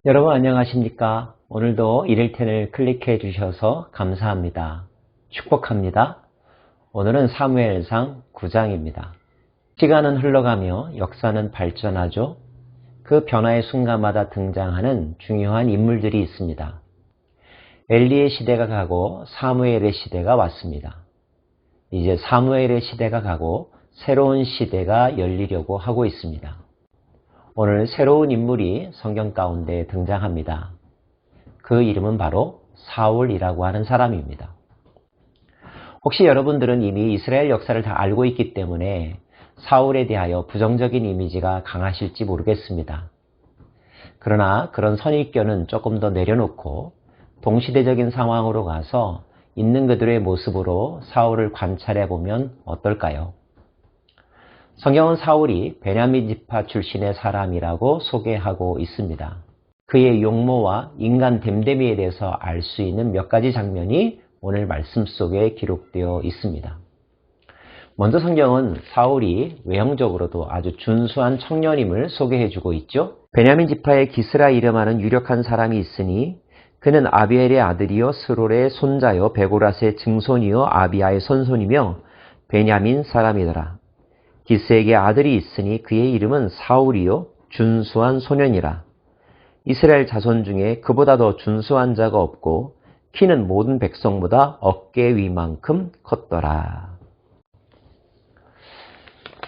여러분 안녕하십니까? 오늘도 1일텐을 클릭해 주셔서 감사합니다. 축복합니다. 오늘은 사무엘상 9장입니다. 시간은 흘러가며 역사는 발전하죠. 그 변화의 순간마다 등장하는 중요한 인물들이 있습니다. 엘리의 시대가 가고 사무엘의 시대가 왔습니다. 이제 사무엘의 시대가 가고 새로운 시대가 열리려고 하고 있습니다. 오늘 새로운 인물이 성경 가운데 등장합니다. 그 이름은 바로 사울이라고 하는 사람입니다. 혹시 여러분들은 이미 이스라엘 역사를 다 알고 있기 때문에 사울에 대하여 부정적인 이미지가 강하실지 모르겠습니다. 그러나 그런 선입견은 조금 더 내려놓고 동시대적인 상황으로 가서 있는 그들의 모습으로 사울을 관찰해 보면 어떨까요? 성경은 사울이 베냐민 지파 출신의 사람이라고 소개하고 있습니다. 그의 용모와 인간 됨됨이에 대해서 알 수 있는 몇 가지 장면이 오늘 말씀 속에 기록되어 있습니다. 먼저 성경은 사울이 외형적으로도 아주 준수한 청년임을 소개해주고 있죠. 베냐민 지파의 기스라이름하는 유력한 사람이 있으니 그는 아비엘의 아들이요 스롤의 손자요 베고라스의 증손이요 아비아의 손손이며 베냐민 사람이더라. 기스에게 아들이 있으니 그의 이름은 사울이요 준수한 소년이라. 이스라엘 자손 중에 그보다 더 준수한 자가 없고 키는 모든 백성보다 어깨 위만큼 컸더라.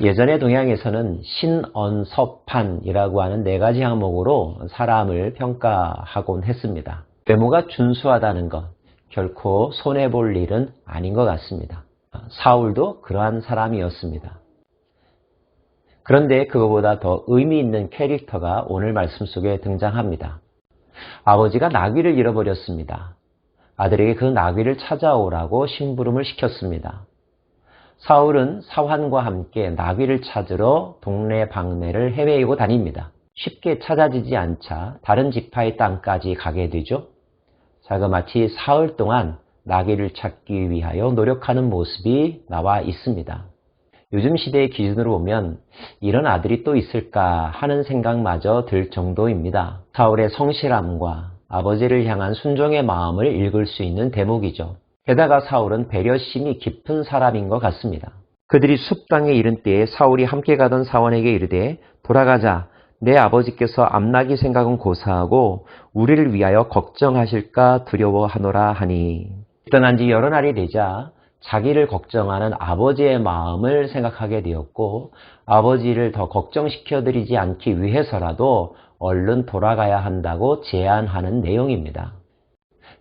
예전의 동양에서는 신언섭판이라고 하는 4가지 항목으로 사람을 평가하곤 했습니다. 외모가 준수하다는 것, 결코 손해볼 일은 아닌 것 같습니다. 사울도 그러한 사람이었습니다. 그런데 그것보다 더 의미 있는 캐릭터가 오늘 말씀 속에 등장합니다. 아버지가 나귀를 잃어버렸습니다. 아들에게 그 나귀를 찾아오라고 심부름을 시켰습니다. 사울은 사환과 함께 나귀를 찾으러 동네 방매를 헤매이고 다닙니다. 쉽게 찾아지지 않자 다른 지파의 땅까지 가게 되죠. 자그마치 사흘 동안 나귀를 찾기 위하여 노력하는 모습이 나와 있습니다. 요즘 시대의 기준으로 보면 이런 아들이 또 있을까 하는 생각마저 들 정도입니다. 사울의 성실함과 아버지를 향한 순종의 마음을 읽을 수 있는 대목이죠. 게다가 사울은 배려심이 깊은 사람인 것 같습니다. 그들이 숲땅에 이른 때에 사울이 함께 가던 사원에게 이르되 돌아가자. 내 아버지께서 암나기 생각은 고사하고 우리를 위하여 걱정하실까 두려워하노라 하니. 떠난 지 여러 날이 되자 자기를 걱정하는 아버지의 마음을 생각하게 되었고 아버지를 더 걱정시켜드리지 않기 위해서라도 얼른 돌아가야 한다고 제안하는 내용입니다.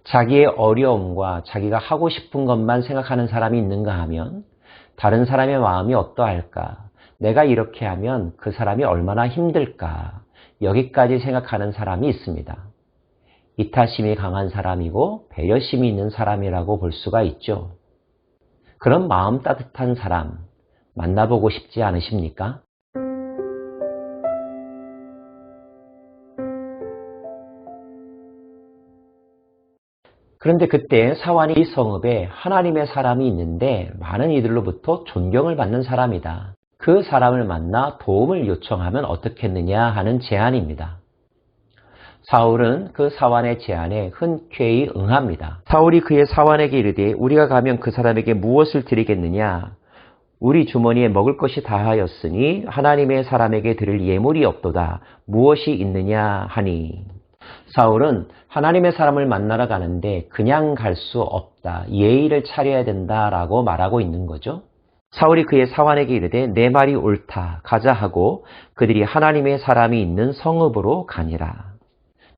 자기의 어려움과 자기가 하고 싶은 것만 생각하는 사람이 있는가 하면 다른 사람의 마음이 어떠할까? 내가 이렇게 하면 그 사람이 얼마나 힘들까? 여기까지 생각하는 사람이 있습니다. 이타심이 강한 사람이고 배려심이 있는 사람이라고 볼 수가 있죠. 그런 마음 따뜻한 사람 만나보고 싶지 않으십니까? 그런데 그때 사환이 이 성읍에 하나님의 사람이 있는데 많은 이들로부터 존경을 받는 사람이다. 그 사람을 만나 도움을 요청하면 어떻겠느냐 하는 제안입니다. 사울은 그 사환의 제안에 흔쾌히 응합니다. 사울이 그의 사환에게 이르되 우리가 가면 그 사람에게 무엇을 드리겠느냐? 우리 주머니에 먹을 것이 다하였으니 하나님의 사람에게 드릴 예물이 없도다. 무엇이 있느냐 하니. 사울은 하나님의 사람을 만나러 가는데 그냥 갈 수 없다. 예의를 차려야 된다라고 말하고 있는 거죠. 사울이 그의 사환에게 이르되 내 말이 옳다. 가자 하고 그들이 하나님의 사람이 있는 성읍으로 가니라.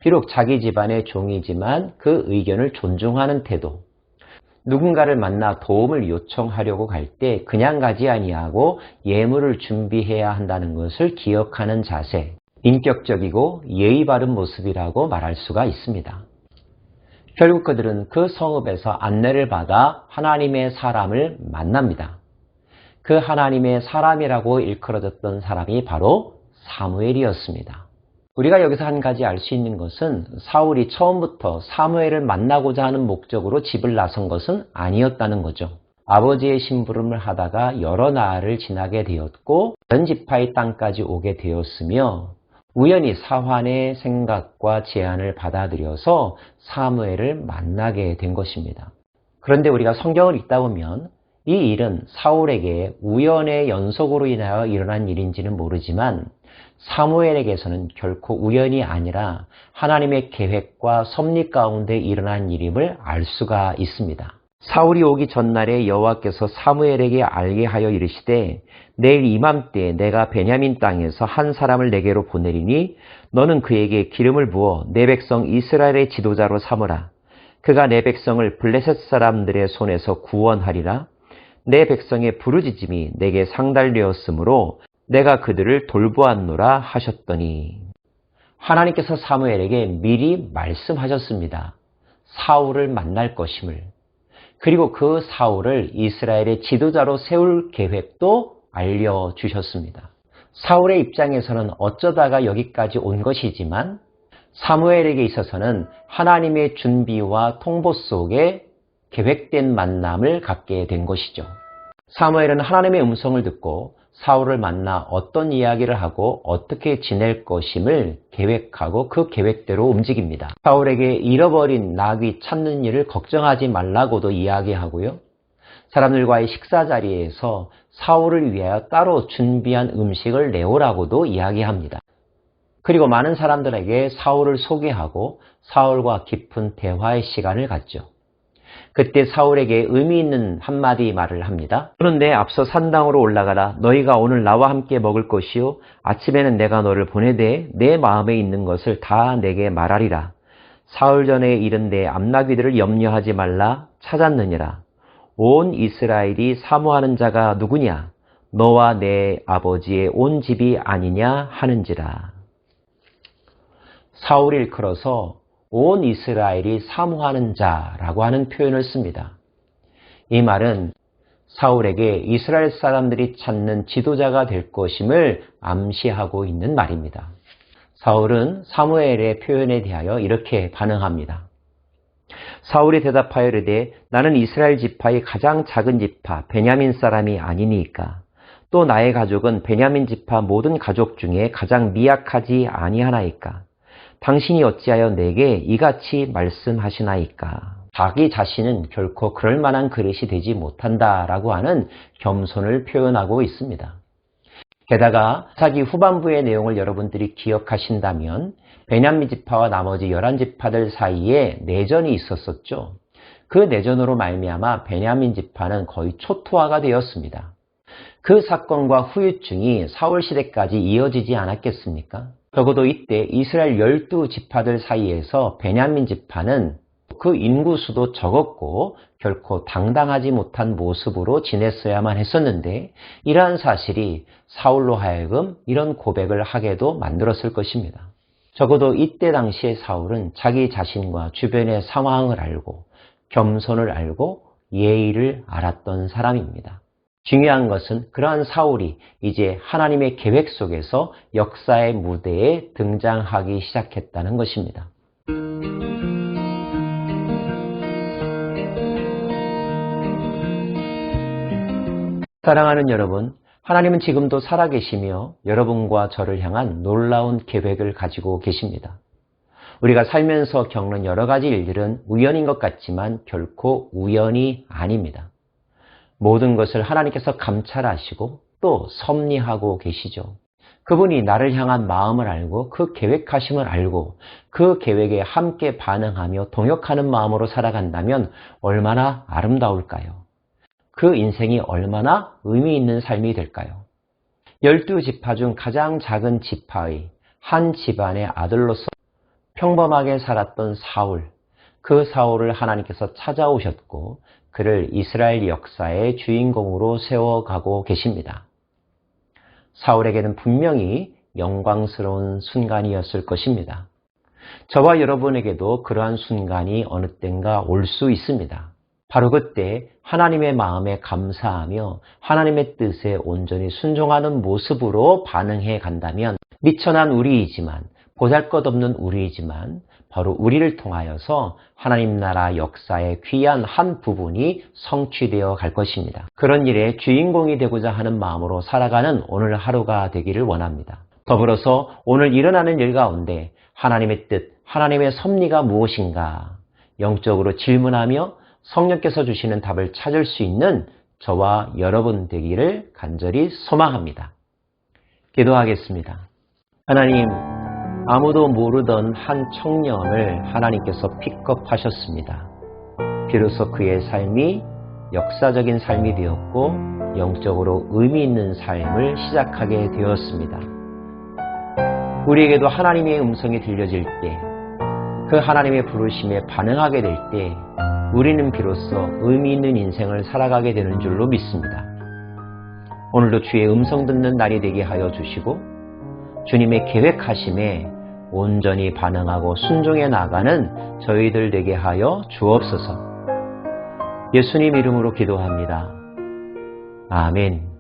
비록 자기 집안의 종이지만 그 의견을 존중하는 태도. 누군가를 만나 도움을 요청하려고 갈 때 그냥 가지 아니하고 예물을 준비해야 한다는 것을 기억하는 자세. 인격적이고 예의 바른 모습이라고 말할 수가 있습니다. 결국 그들은 그 성읍에서 안내를 받아 하나님의 사람을 만납니다. 그 하나님의 사람이라고 일컬어졌던 사람이 바로 사무엘이었습니다. 우리가 여기서 한 가지 알 수 있는 것은 사울이 처음부터 사무엘을 만나고자 하는 목적으로 집을 나선 것은 아니었다는 거죠. 아버지의 심부름을 하다가 여러 날을 지나게 되었고 다른 지파의 땅까지 오게 되었으며 우연히 사환의 생각과 제안을 받아들여서 사무엘을 만나게 된 것입니다. 그런데 우리가 성경을 읽다 보면 이 일은 사울에게 우연의 연속으로 인하여 일어난 일인지는 모르지만 사무엘에게서는 결코 우연이 아니라 하나님의 계획과 섭리 가운데 일어난 일임을 알 수가 있습니다. 사울이 오기 전날에 여호와께서 사무엘에게 알게 하여 이르시되 내일 이맘때 내가 베냐민 땅에서 한 사람을 내게로 보내리니 너는 그에게 기름을 부어 내 백성 이스라엘의 지도자로 삼으라. 그가 내 백성을 블레셋 사람들의 손에서 구원하리라. 내 백성의 부르짖음이 내게 상달되었으므로 내가 그들을 돌보았노라 하셨더니 하나님께서 사무엘에게 미리 말씀하셨습니다. 사울을 만날 것임을. 그리고 그 사울을 이스라엘의 지도자로 세울 계획도 알려주셨습니다. 사울의 입장에서는 어쩌다가 여기까지 온 것이지만 사무엘에게 있어서는 하나님의 준비와 통보 속에 계획된 만남을 갖게 된 것이죠. 사무엘은 하나님의 음성을 듣고 사울을 만나 어떤 이야기를 하고 어떻게 지낼 것임을 계획하고 그 계획대로 움직입니다. 사울에게 잃어버린 나귀 찾는 일을 걱정하지 말라고도 이야기하고요. 사람들과의 식사 자리에서 사울을 위하여 따로 준비한 음식을 내오라고도 이야기합니다. 그리고 많은 사람들에게 사울을 소개하고 사울과 깊은 대화의 시간을 갖죠. 그때 사울에게 의미 있는 한마디 말을 합니다. 그런데 앞서 산당으로 올라가라. 너희가 오늘 나와 함께 먹을 것이요 아침에는 내가 너를 보내되 내 마음에 있는 것을 다 내게 말하리라. 사흘 전에 이른 내 암나귀들을 염려하지 말라. 찾았느니라. 온 이스라엘이 사모하는 자가 누구냐? 너와 내 아버지의 온 집이 아니냐 하는지라. 사울이 일컬어서 온 이스라엘이 사모하는 자라고 하는 표현을 씁니다. 이 말은 사울에게 이스라엘 사람들이 찾는 지도자가 될 것임을 암시하고 있는 말입니다. 사울은 사무엘의 표현에 대하여 이렇게 반응합니다. 사울이 대답하여 이르되 나는 이스라엘 지파의 가장 작은 지파 베냐민 사람이 아니니까 또 나의 가족은 베냐민 지파 모든 가족 중에 가장 미약하지 아니하나이까 당신이 어찌하여 내게 이같이 말씀하시나이까. 자기 자신은 결코 그럴 만한 그릇이 되지 못한다라고 하는 겸손을 표현하고 있습니다. 게다가 사기 후반부의 내용을 여러분들이 기억하신다면 베냐민 지파와 나머지 11지파들 사이에 내전이 있었었죠. 그 내전으로 말미암아 베냐민 지파는 거의 초토화가 되었습니다. 그 사건과 후유증이 사울 시대까지 이어지지 않았겠습니까? 적어도 이때 이스라엘 12지파들 사이에서 베냐민 지파는 그 인구수도 적었고 결코 당당하지 못한 모습으로 지냈어야만 했었는데 이러한 사실이 사울로 하여금 이런 고백을 하게도 만들었을 것입니다. 적어도 이때 당시의 사울은 자기 자신과 주변의 상황을 알고 겸손을 알고 예의를 알았던 사람입니다. 중요한 것은 그러한 사울이 이제 하나님의 계획 속에서 역사의 무대에 등장하기 시작했다는 것입니다. 사랑하는 여러분, 하나님은 지금도 살아계시며 여러분과 저를 향한 놀라운 계획을 가지고 계십니다. 우리가 살면서 겪는 여러 가지 일들은 우연인 것 같지만 결코 우연이 아닙니다. 모든 것을 하나님께서 감찰하시고 또 섭리하고 계시죠. 그분이 나를 향한 마음을 알고 그 계획하심을 알고 그 계획에 함께 반응하며 동역하는 마음으로 살아간다면 얼마나 아름다울까요? 그 인생이 얼마나 의미 있는 삶이 될까요? 12지파 중 가장 작은 지파의 한 집안의 아들로서 평범하게 살았던 사울, 그 사울을 하나님께서 찾아오셨고 그를 이스라엘 역사의 주인공으로 세워가고 계십니다. 사울에게는 분명히 영광스러운 순간이었을 것입니다. 저와 여러분에게도 그러한 순간이 어느 땐가 올 수 있습니다. 바로 그때 하나님의 마음에 감사하며 하나님의 뜻에 온전히 순종하는 모습으로 반응해 간다면 미천한 우리이지만 보잘것없는 우리이지만 바로 우리를 통하여서 하나님 나라 역사의 귀한 한 부분이 성취되어 갈 것입니다. 그런 일에 주인공이 되고자 하는 마음으로 살아가는 오늘 하루가 되기를 원합니다. 더불어서 오늘 일어나는 일 가운데 하나님의 뜻, 하나님의 섭리가 무엇인가 영적으로 질문하며 성령께서 주시는 답을 찾을 수 있는 저와 여러분 되기를 간절히 소망합니다. 기도하겠습니다. 하나님, 아무도 모르던 한 청년을 하나님께서 픽업하셨습니다. 비로소 그의 삶이 역사적인 삶이 되었고 영적으로 의미 있는 삶을 시작하게 되었습니다. 우리에게도 하나님의 음성이 들려질 때, 그 하나님의 부르심에 반응하게 될 때 우리는 비로소 의미 있는 인생을 살아가게 되는 줄로 믿습니다. 오늘도 주의 음성 듣는 날이 되게 하여 주시고 주님의 계획하심에 온전히 반응하고 순종해 나가는 저희들 되게 하여 주옵소서. 예수님 이름으로 기도합니다. 아멘.